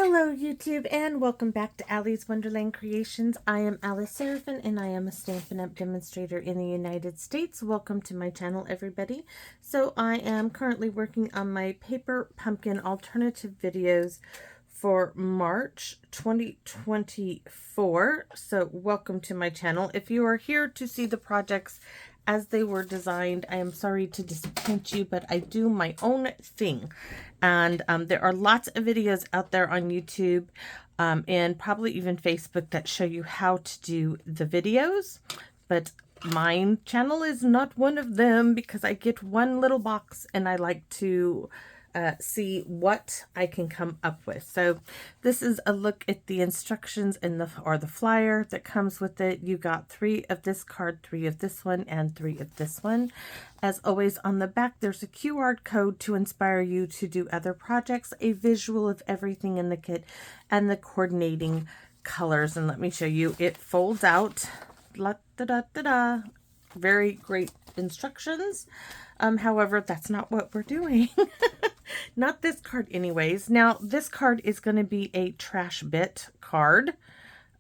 Hello YouTube and welcome back to Allie's Wonderland Creations. I am Alice Seraphin and I am a Stampin' Up! Demonstrator in the United States. Welcome to my channel everybody. So I am currently working on my paper pumpkin alternative videos for March 2024. So welcome to my channel. If you are here to see the projects as they were designed, I am sorry to disappoint you, but I do my own thing. And there are lots of videos out there on YouTube and probably even Facebook that show you how to do the videos. But my channel is not one of them because I get one little box and I like to see what I can come up with. So this is a look at the instructions and the flyer that comes with it. You got 3 of this card, 3 of this one, and 3 of this one. As always, on the back there's a QR code to inspire you to do other projects, a visual of everything in the kit, and the coordinating colors. And let me show you, it folds out. La, da, da, da, da. Very great instructions. However, that's not what we're doing. Not this card anyways. Now, this card is going to be a trash bit card.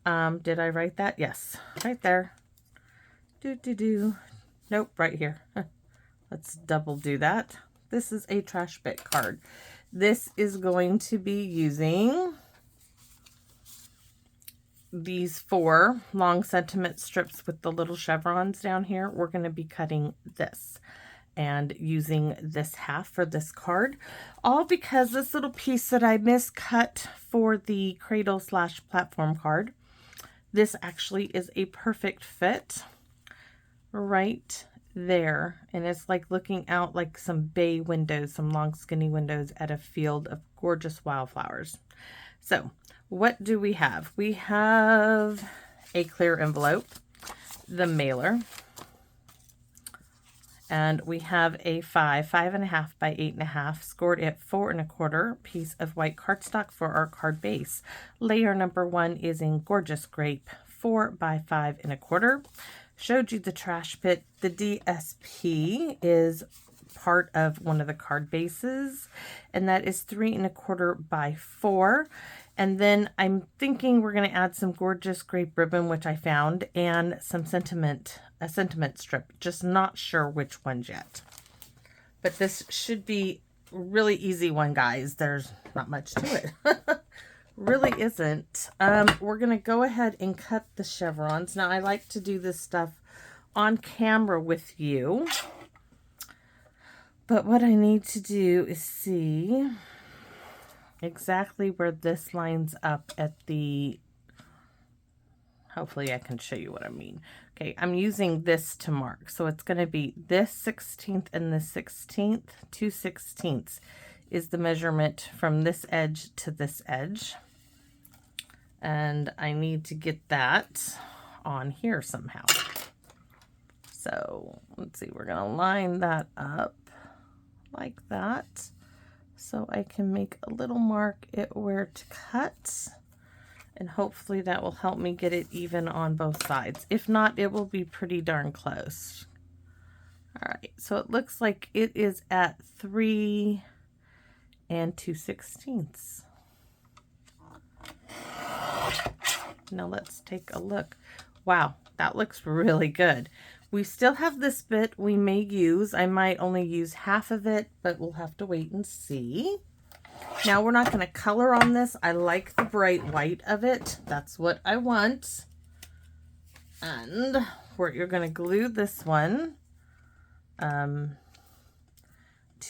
Did I write that? Yes, right there. Nope, right here. Let's double do that. This is a trash bit card. This is going to be using these 4 long sentiment strips with the little chevrons down here. We're going to be cutting this and using this half for this card, all because this little piece that I miscut for the cradle / platform card, this actually is a perfect fit right there, and it's like looking out like some bay windows, some long skinny windows at a field of gorgeous wildflowers. So what do we have? We have a clear envelope, the mailer, and we have a 5.5 by 8.5 scored at 4 1/4 piece of white cardstock for our card base. Layer number 1 is in Gorgeous Grape 4 by 5 1/4. Showed you the trash bit. The DSP is part of one of the card bases, and that is 3 1/4 by 4. And then I'm thinking we're going to add some Gorgeous Grape ribbon, which I found, and some a sentiment strip. Just not sure which ones yet. But this should be a really easy one, guys. There's not much to it. Really isn't. We're going to go ahead and cut the chevrons. Now, I like to do this stuff on camera with you. But what I need to do is see exactly where this lines up at the, hopefully I can show you what I mean. Okay, I'm using this to mark. So it's going to be this 16th and this 16th. 2/16 is the measurement from this edge to this edge. And I need to get that on here somehow. So let's see, we're going to line that up like that, so I can make a little mark at where to cut, and hopefully that will help me get it even on both sides. If not, it will be pretty darn close. All right, so it looks like it is at 3 2/16. Now let's take a look. Wow, that looks really good. We still have this bit we may use. I might only use half of it, but we'll have to wait and see. Now, we're not going to color on this. I like the bright white of it. That's what I want. And you're going to glue this one to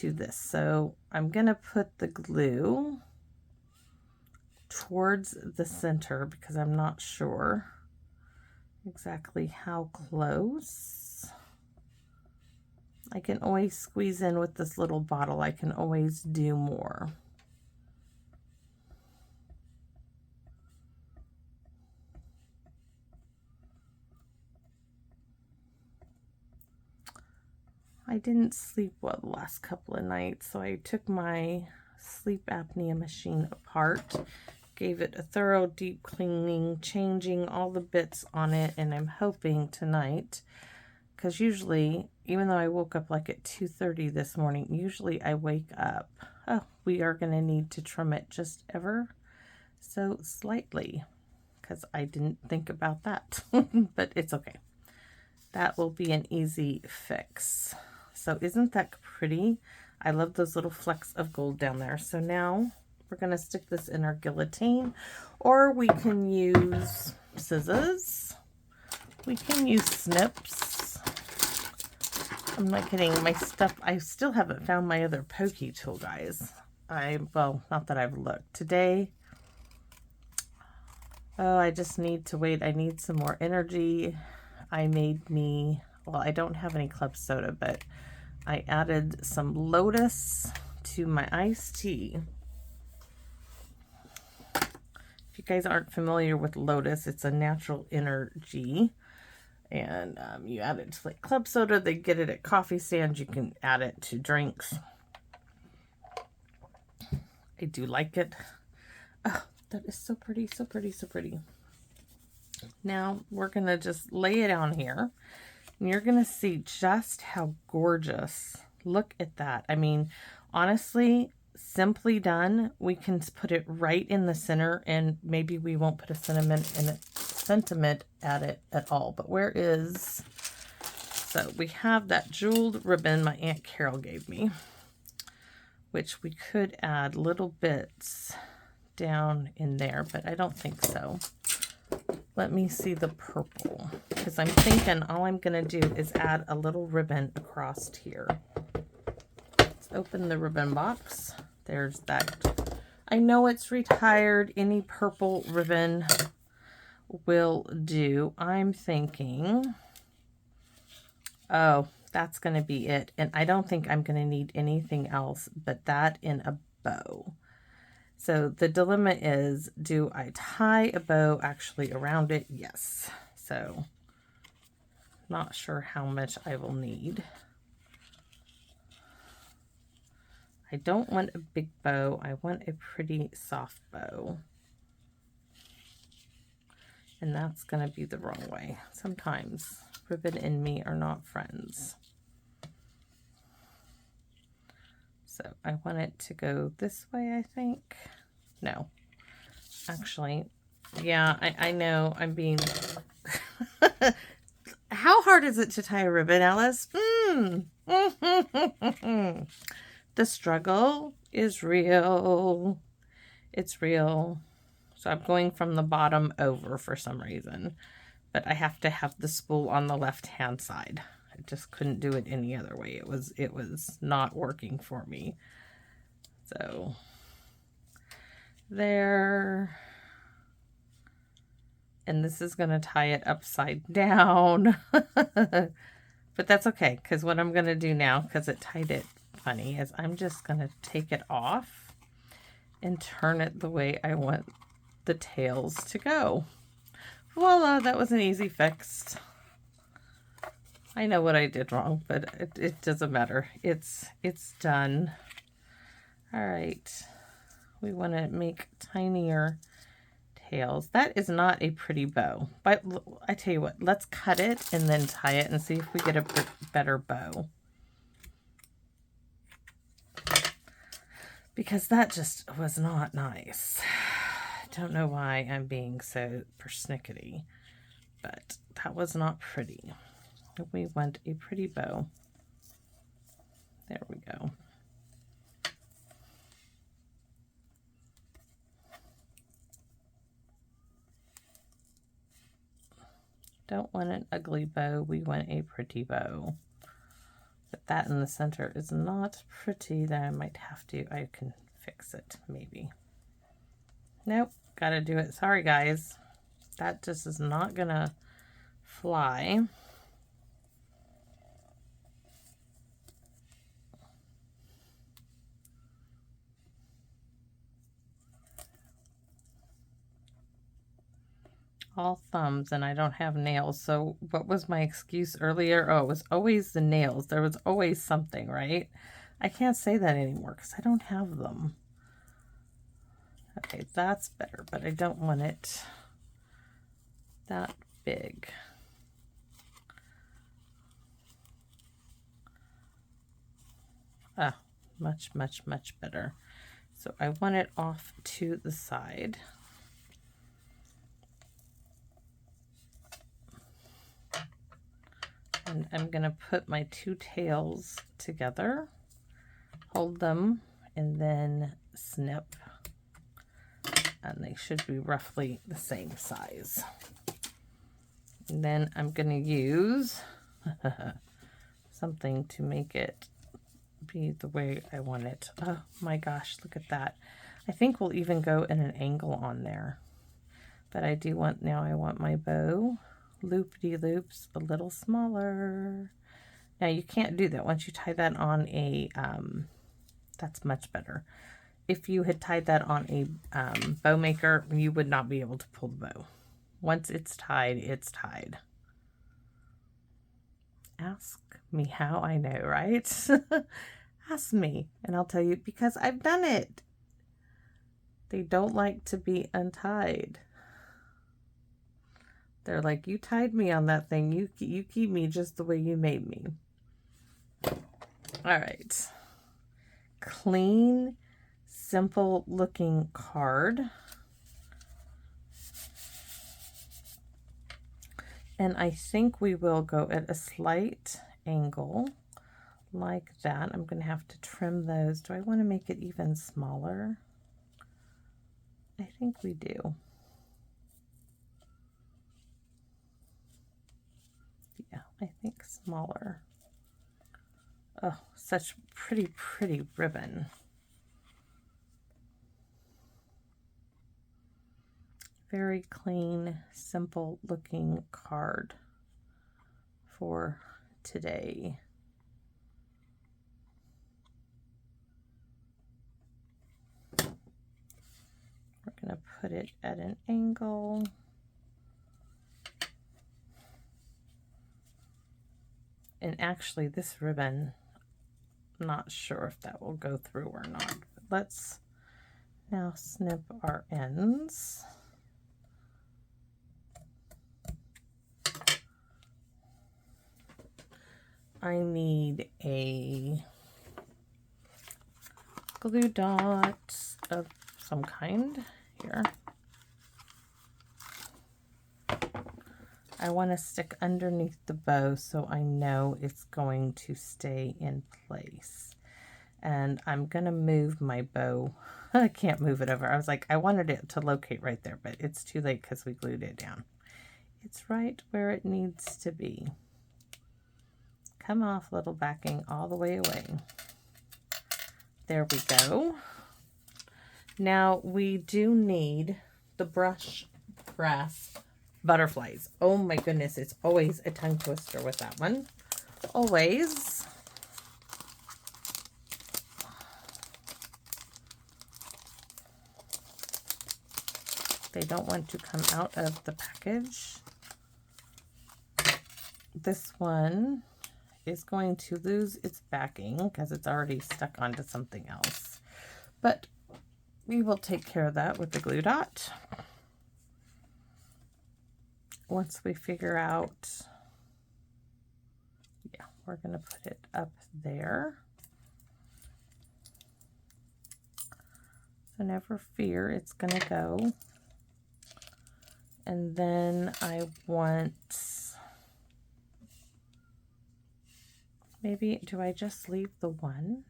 this. So I'm going to put the glue towards the center because I'm not sure exactly how close. I can always squeeze in with this little bottle. I can always do more. I didn't sleep well the last couple of nights, so I took my sleep apnea machine apart, gave it a thorough deep cleaning, changing all the bits on it, and I'm hoping tonight, because usually, even though I woke up like at 2:30 this morning, usually I wake up, oh, we are going to need to trim it just ever so slightly, because I didn't think about that, but it's okay. That will be an easy fix. So isn't that pretty? I love those little flecks of gold down there. So now we're going to stick this in our guillotine, or we can use scissors. We can use snips. I'm not kidding. My stuff, I still haven't found my other pokey tool, guys. Well, not that I've looked. Today, oh, I just need to wait. I need some more energy. Well, I don't have any club soda, but I added some Lotus to my iced tea. If you guys aren't familiar with Lotus, it's a natural energy. And you add it to like club soda. They get it at coffee stands. You can add it to drinks. I do like it. Oh, that is so pretty, so pretty, so pretty. Now we're going to just lay it on here. And you're going to see just how gorgeous. Look at that. I mean, honestly, simply done. We can put it right in the center, and maybe we won't put a sentiment at it at all. But where is... So we have that jeweled ribbon my Aunt Carol gave me, which we could add little bits down in there, but I don't think so. Let me see the purple, because I'm thinking all I'm going to do is add a little ribbon across here. Let's open the ribbon box. There's that. I know it's retired. Any purple ribbon will do. I'm thinking, oh, that's going to be it. And I don't think I'm going to need anything else but that in a bow. So the dilemma is, do I tie a bow actually around it? Yes. So not sure how much I will need. I don't want a big bow. I want a pretty soft bow. And that's going to be the wrong way. Sometimes ribbon and me are not friends. So I want it to go this way, I think. No. Actually, yeah, I know I'm being... How hard is it to tie a ribbon, Alice? The struggle is real. It's real. So I'm going from the bottom over for some reason. But I have to have the spool on the left-hand side. I just couldn't do it any other way. It was not working for me. So there. And this is going to tie it upside down. But that's okay, because what I'm going to do now, because it tied it funny, is I'm just going to take it off and turn it the way I want the tails to go. Voila, that was an easy fix. I know what I did wrong, but it doesn't matter. It's done. All right. We want to make tinier tails. That is not a pretty bow. But I tell you what, let's cut it and then tie it and see if we get a better bow. Because that just was not nice. I don't know why I'm being so persnickety, but that was not pretty. We want a pretty bow. There we go. Don't want an ugly bow. We want a pretty bow. But that in the center is not pretty. That I might have to. I can fix it, maybe. Nope. Gotta do it. Sorry, guys. That just is not gonna fly. All thumbs, and I don't have nails. So what was my excuse earlier? Oh, it was always the nails. There was always something, right? I can't say that anymore because I don't have them. Okay, that's better, but I don't want it that big. Much, much, much better. So I want it off to the side. And I'm going to put my two tails together, hold them, and then snip. And they should be roughly the same size. And then I'm going to use something to make it be the way I want it. Oh my gosh, look at that. I think we'll even go in an angle on there. But I do want, now I want my bow loop-de-loops a little smaller. Now you can't do that once you tie that on a, that's much better. If you had tied that on a bow maker, you would not be able to pull the bow. Once it's tied, it's tied. Ask me how I know, right? Ask me and I'll tell you, because I've done it. They don't like to be untied. They're like, you tied me on that thing. You keep me just the way you made me. All right. Clean, simple looking card. And I think we will go at a slight angle like that. I'm going to have to trim those. Do I want to make it even smaller? I think we do. Yeah, I think smaller. Oh, such pretty ribbon. Very clean, simple looking card for today. We're going to put it at an angle. And actually this ribbon, I'm not sure if that will go through or not. But let's now snip our ends. I need a glue dot of some kind here. I want to stick underneath the bow so I know it's going to stay in place. And I'm going to move my bow. I can't move it over. I was like, I wanted it to locate right there, but it's too late because we glued it down. It's right where it needs to be. Come off, little backing, all the way away. There we go. Now we do need the brush grass butterflies. Oh my goodness, it's always a tongue twister with that one. Always. They don't want to come out of the package. This one is going to lose its backing because it's already stuck onto something else. But we will take care of that with the glue dot. Once we figure out, yeah, we're going to put it up there. So never fear, it's going to go. And then I want, maybe, do I just leave the one?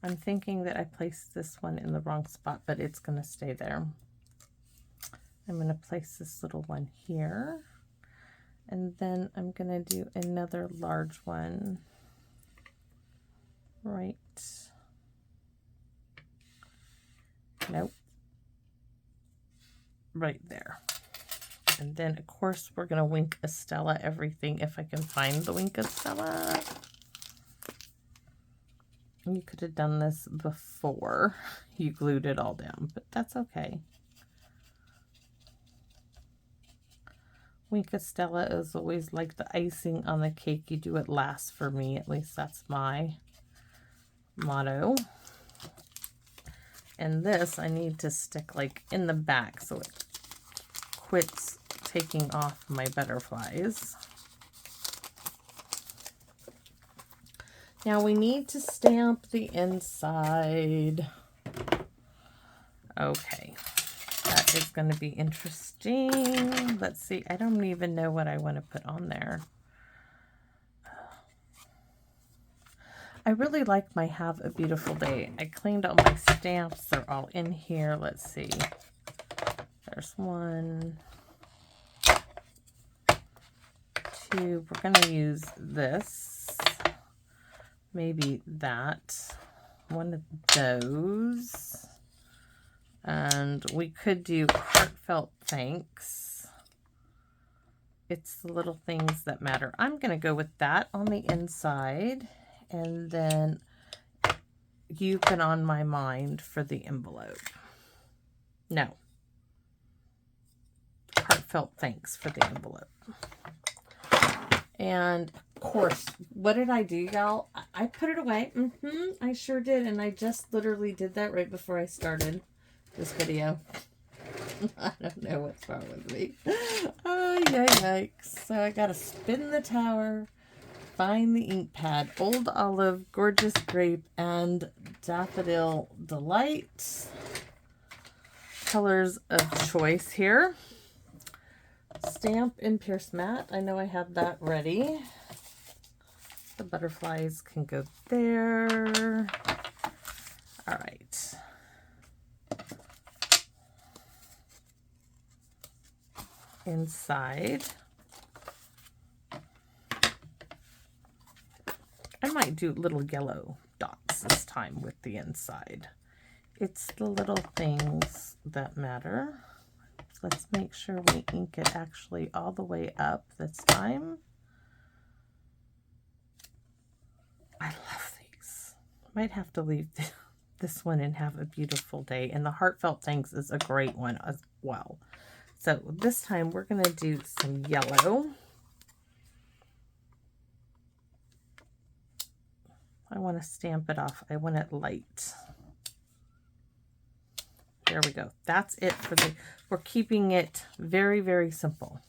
I'm thinking that I placed this one in the wrong spot, but it's going to stay there. I'm going to place this little one here. And then I'm going to do another large one right. Nope. Right there. And then, of course, we're going to Wink Estella everything if I can find the Wink Estella. You could have done this before you glued it all down, but that's okay. Wink Estella is always like the icing on the cake. You do it last for me. At least that's my motto. And this I need to stick like in the back so it quits taking off my butterflies. Now we need to stamp the inside. Okay, that is going to be interesting. Let's see, I don't even know what I want to put on there. I really like my Have a Beautiful Day. I cleaned all my stamps. They're all in here. Let's see. There's 1, 2. We're going to use this. Maybe that. One of those. And we could do Heartfelt Thanks. It's the little things that matter. I'm going to go with that on the inside. And then You've Been on My Mind for the envelope. No. Heartfelt Thanks for the envelope. And of course, what did I do, y'all? I put it away. I sure did. And I just literally did that right before I started this video. I don't know what's wrong with me. Oh, yikes. So I got to spin the tower. Find the ink pad, Old Olive, Gorgeous Grape, and Daffodil Delight. Colors of choice here. Stamp in Pierce Matte. I know I have that ready. The butterflies can go there. All right. Inside. I might do little yellow dots this time with the inside. It's the little things that matter. Let's make sure we ink it actually all the way up this time. I love these. Might have to leave this one and Have a Beautiful Day. And the Heartfelt Thanks is a great one as well. So this time we're going to do some yellow. I want to stamp it off. I want it light. There we go. That's it for we're keeping it very, very simple.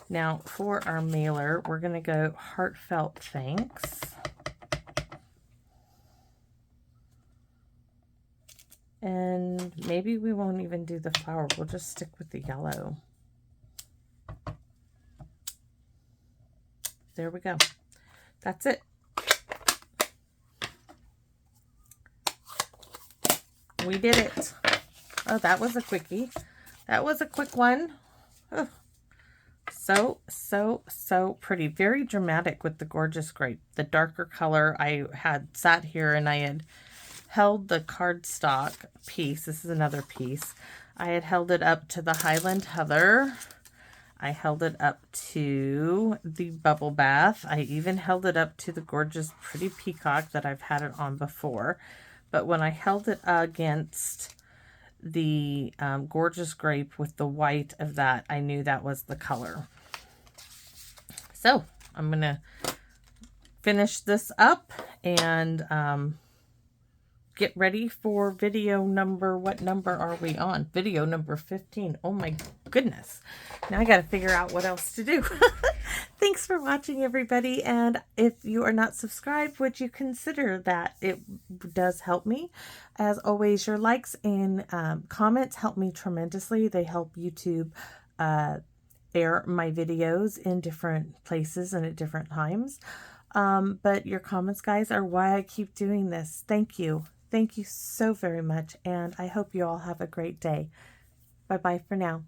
Now for our mailer, we're going to go Heartfelt Thanks. And maybe we won't even do the flower. We'll just stick with the yellow. There we go. That's it. We did it. Oh, that was a quickie. That was a quick one. Oh, so pretty. Very dramatic with the Gorgeous Grape. The darker color. I had sat here and I had held the cardstock piece. This is another piece. I had held it up to the Highland Heather. I held it up to the Bubble Bath. I even held it up to the Gorgeous Pretty Peacock that I've had it on before. But when I held it against the Gorgeous Grape with the white of that, I knew that was the color. So I'm going to finish this up and get ready for video number, what number are we on? Video number 15. Oh my goodness. Now I got to figure out what else to do. Thanks for watching, everybody. And if you are not subscribed, would you consider that? It does help me. As always, your likes and comments help me tremendously. They help YouTube air my videos in different places and at different times. But your comments, guys, are why I keep doing this. Thank you. Thank you so very much. And I hope you all have a great day. Bye-bye for now.